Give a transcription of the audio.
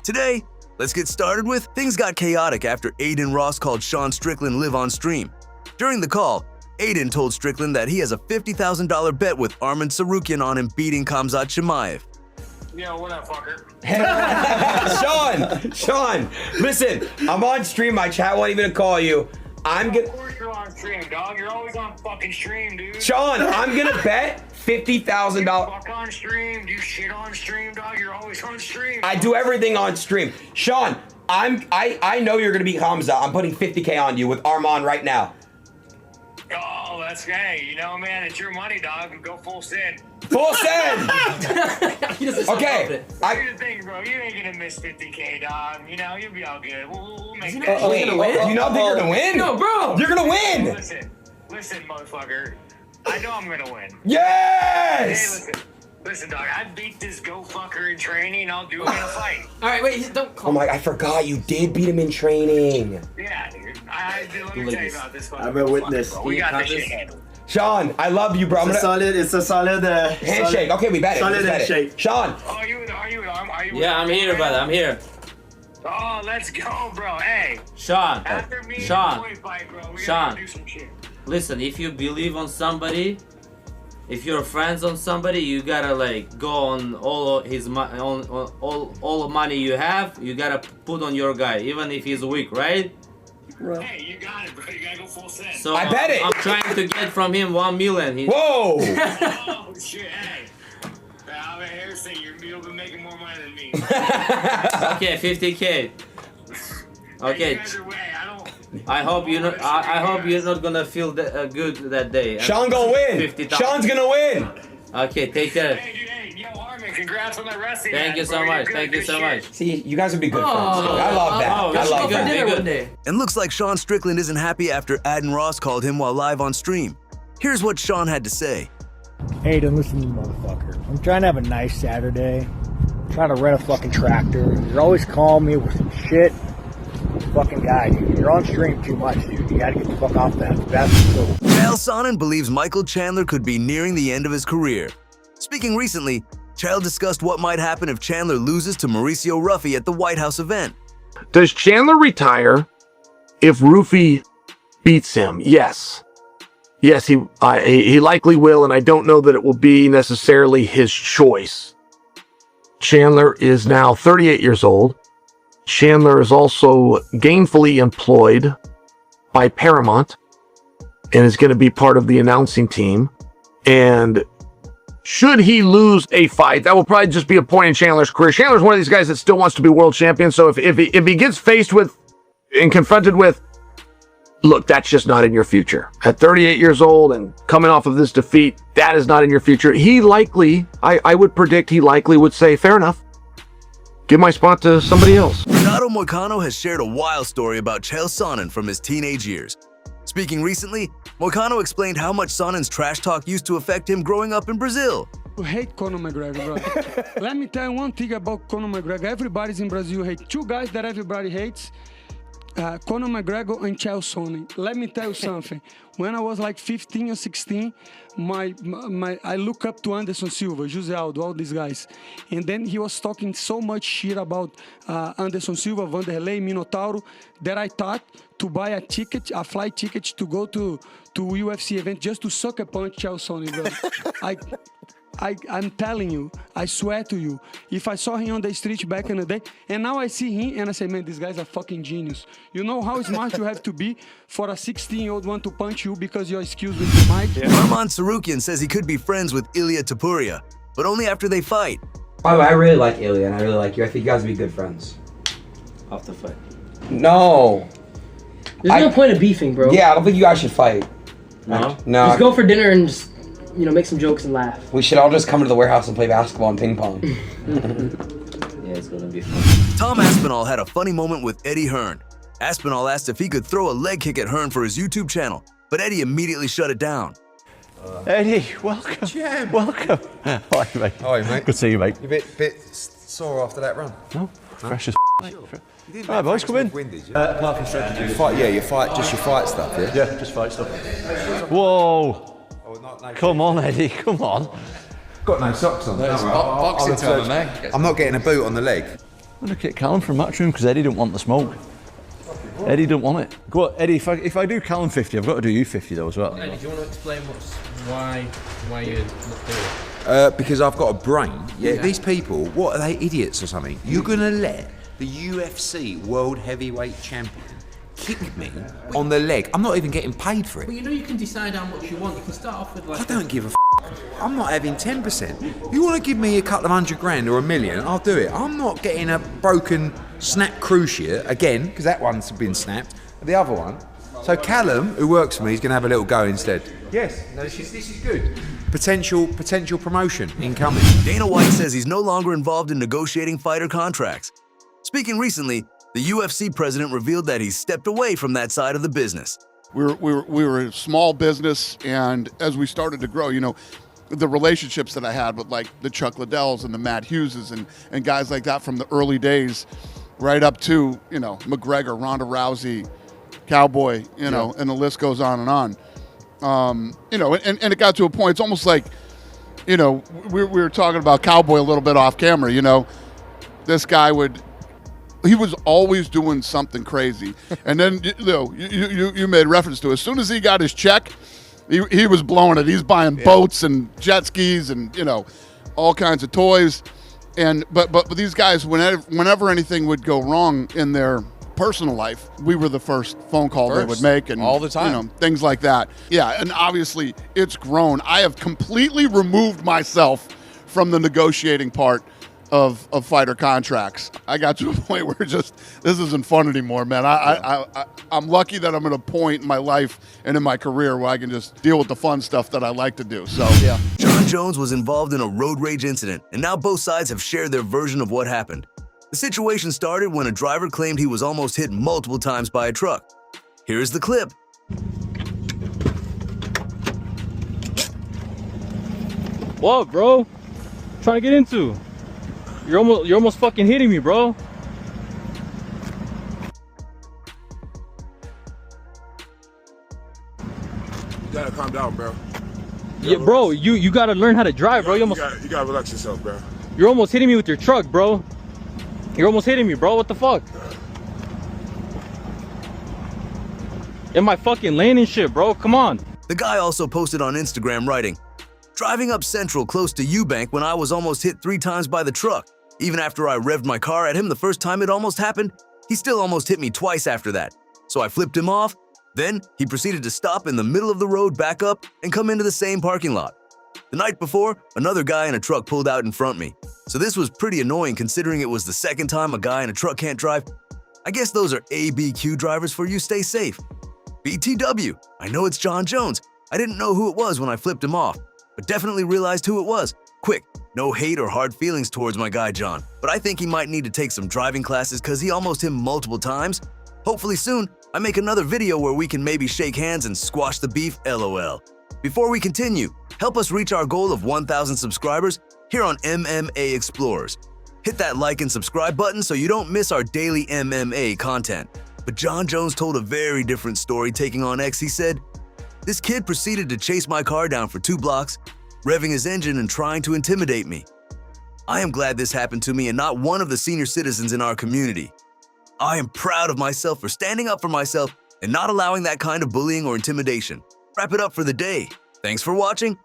Today, let's get started with things got chaotic after Adin Ross called Sean Strickland live on stream. During the call, Adin told Strickland that he has a $50,000 bet with Arman Tsarukyan on him beating Khamzat Chimaev. Yo, what up, fucker? Sean, listen, I'm on stream. My chat won't even call you. Of course you're on stream, dog. You're always on fucking stream, dude. Sean, I'm gonna bet $50,000. Fuck on stream. Do shit on stream, dog. You're always on stream. I do everything on stream. Sean, I know you're gonna beat Khamzat. I'm putting 50K on you with Arman right now. Oh, that's hey, you know, man, it's your money, dog. Go full send. Full send. Okay. Here's the thing, bro. You ain't gonna miss 50K, dog. You know, you'll be all good. We'll make that. Gonna win? You not think you're gonna win? No, bro. You're gonna win. Listen, motherfucker. I know I'm gonna win. Yes. Hey, listen, dog. I beat this go fucker in training. I'll do it in a fight. All right, wait. Don't call. Oh my! I forgot you did beat him in training. Yeah, dude. Let me tell you about this fucker. I'm a witness. We got this shit handled. Sean, I love you, bro. It's a solid handshake. Okay, we bet it. Solid handshake. Sean. Are you Yeah, I'm here, brother. I'm here. Oh, let's go, bro. Hey. Sean. After me Sean. and the boy fight, bro, we Sean. gotta do some shit. Listen, if you believe on somebody, if you're friends on somebody, you gotta like go on all of his all money you have. You gotta put on your guy, even if he's weak, right? Hey, you got it, bro. You gotta go full send. So I bet it. I'm trying to get from him 1 million. Whoa. Oh shit, hey. I'm a hair say you'll be making more money than me. Okay, 50K. Hey, Okay. you guys are way. I hope you're not. I hope you're not gonna feel good that day. Sean gonna win. 50,000. Sean's gonna win. Okay, take care. Hey, dude, hey, yo, Arman, congrats on that wrestling. Thank you so much. Thank you so much. See, you guys would be good friends. I love that. I love good, that. good. One day. And looks like Sean Strickland isn't happy after Adin Ross called him while live on stream. Here's what Sean had to say. Hey, don't listen to me, motherfucker. I'm trying to have a nice Saturday. I'm trying to rent a fucking tractor. You're always calling me with some shit. Fucking guy, dude. You're on stream too much, dude. You gotta get the fuck off that. That's cool. Chael Sonnen believes Michael Chandler could be nearing the end of his career. Speaking recently, Chael discussed what might happen if Chandler loses to Mauricio Ruffy at the White House event. Does Chandler retire if Ruffy beats him? Yes. Yes, he likely will, and I don't know that it will be necessarily his choice. Chandler is now 38 years old. Chandler is also gainfully employed by Paramount and is going to be part of the announcing team. And should he lose a fight, that will probably just be a point in Chandler's career. Chandler's one of these guys that still wants to be world champion. So if he gets faced with and confronted with, look, that's just not in your future. At 38 years old and coming off of this defeat, that is not in your future. He likely, I would predict he likely would say, fair enough. Give my spot to somebody else. Renato Moicano has shared a wild story about Chael Sonnen from his teenage years. Speaking recently, Moicano explained how much Sonnen's trash talk used to affect him growing up in Brazil. I hate Conor McGregor, bro. Let me tell you one thing about Conor McGregor. Everybody's in Brazil hate two guys that everybody hates. Conor McGregor and Chael Sonnen. Let me tell you something. When I was like 15 or 16, I look up to Anderson Silva, Jose Aldo, all these guys. And then he was talking so much shit about Anderson Silva, Vanderlei, Minotauro, that I thought to buy a flight ticket to go to UFC event just to suck a punch Chael Sonnen, bro. I'm telling you, I swear to you, if I saw him on the street back in the day, and now I see him and I say, man, this guy's a fucking genius. You know how smart you have to be for a 16-year-old one to punch you because your skills with the mic? Yeah. Arman Tsarukyan says he could be friends with Ilia Topuria, but only after they fight. By the way, I really like Ilia and I really like you. I think you guys would be good friends. Off the fight. No. There's no point of beefing, bro. Yeah, I don't think you guys should fight. No? No. Just go for dinner and just, make some jokes and laugh. We should all just come to the warehouse and play basketball and ping pong. Yeah, it's gonna be fun. Tom Aspinall had a funny moment with Eddie Hearn. Aspinall asked if he could throw a leg kick at Hearn for his YouTube channel, but Eddie immediately shut it down. Eddie, welcome. Jam. Welcome. Hi, mate. Hi, mate. Good to see you, mate. You bit sore after that run? No, fresh as Sure. All right, boys, come in. Winded, Apart from strategy. your fight, just your fight stuff, yeah? Yeah, just fight stuff. Whoa. Come on, Eddie, come on. Got no socks on. Boxing I'm not getting a boot on the leg. I'm going to kick Callum from Matchroom because Eddie didn't want the smoke. Eddie didn't want it. Go on, Eddie, if I do Callum 50, I've got to do you 50 though as well. Eddie, do you want to explain why you're not doing it? Because I've got a brain. Yeah, these people, what are they, idiots or something? You're gonna let the UFC World Heavyweight Champion kick me on the leg? I'm not even getting paid for it. Well, you know you can decide how much you want. You can start off with like... I don't give a I'm not having 10%. You want to give me a couple of $100,000 or $1 million, I'll do it. I'm not getting a broken snap cruciate again, because that one's been snapped. The other one. So Callum, who works for me, is going to have a little go instead. Yes, no, this is good. Potential promotion incoming. Dana White says he's no longer involved in negotiating fighter contracts. Speaking recently, the UFC president revealed that he's stepped away from that side of the business. We were a small business, and as we started to grow, you know, the relationships that I had with like the Chuck Liddells and the Matt Hugheses and guys like that from the early days, right up to, you know, McGregor, Ronda Rousey, Cowboy, you know, and the list goes on and on. You know, and it got to a point, it's almost like, you know, we were talking about Cowboy a little bit off camera, you know, this guy he was always doing something crazy. And then, you know, you made reference to it. As soon as he got his check, he was blowing it. He's buying boats and jet skis and, you know, all kinds of toys. And but these guys, whenever anything would go wrong in their personal life, we were the first phone call they would make, and all the time, you know, things like that. Yeah, and obviously it's grown. I have completely removed myself from the negotiating part of fighter contracts. I got to a point where this isn't fun anymore, man. I'm lucky that I'm at a point in my life and in my career where I can just deal with the fun stuff that I like to do. So yeah. Jon Jones was involved in a road rage incident, and now both sides have shared their version of what happened. The situation started when a driver claimed he was almost hit multiple times by a truck. Here's the clip. What, bro? Trying to get into? You're almost fucking hitting me, bro. You gotta calm down, bro. Yeah, bro, you gotta learn how to drive, bro. You gotta relax yourself, bro. You're almost hitting me with your truck, bro. You're almost hitting me, bro. What the fuck? In my fucking lane and shit, bro. Come on. The guy also posted on Instagram writing, "Driving up Central close to Eubank when I was almost hit 3 times by the truck. Even after I revved my car at him the first time it almost happened, he still almost hit me twice after that. So I flipped him off. Then he proceeded to stop in the middle of the road, back up, and come into the same parking lot. The night before, another guy in a truck pulled out in front of me. So this was pretty annoying considering it was the second time a guy in a truck can't drive. I guess those are ABQ drivers for you. Stay safe. BTW, I know it's Jon Jones. I didn't know who it was when I flipped him off, but definitely realized who it was. Quick, no hate or hard feelings towards my guy Jon, but I think he might need to take some driving classes because he almost hit multiple times. Hopefully soon, I make another video where we can maybe shake hands and squash the beef, LOL. Before we continue, help us reach our goal of 1,000 subscribers here on MMA Explorers. Hit that like and subscribe button so you don't miss our daily MMA content. But Jon Jones told a very different story taking on X. He said, "This kid proceeded to chase my car down for 2 blocks, revving his engine and trying to intimidate me. I am glad this happened to me and not one of the senior citizens in our community. I am proud of myself for standing up for myself and not allowing that kind of bullying or intimidation." Wrap it up for the day. Thanks for watching.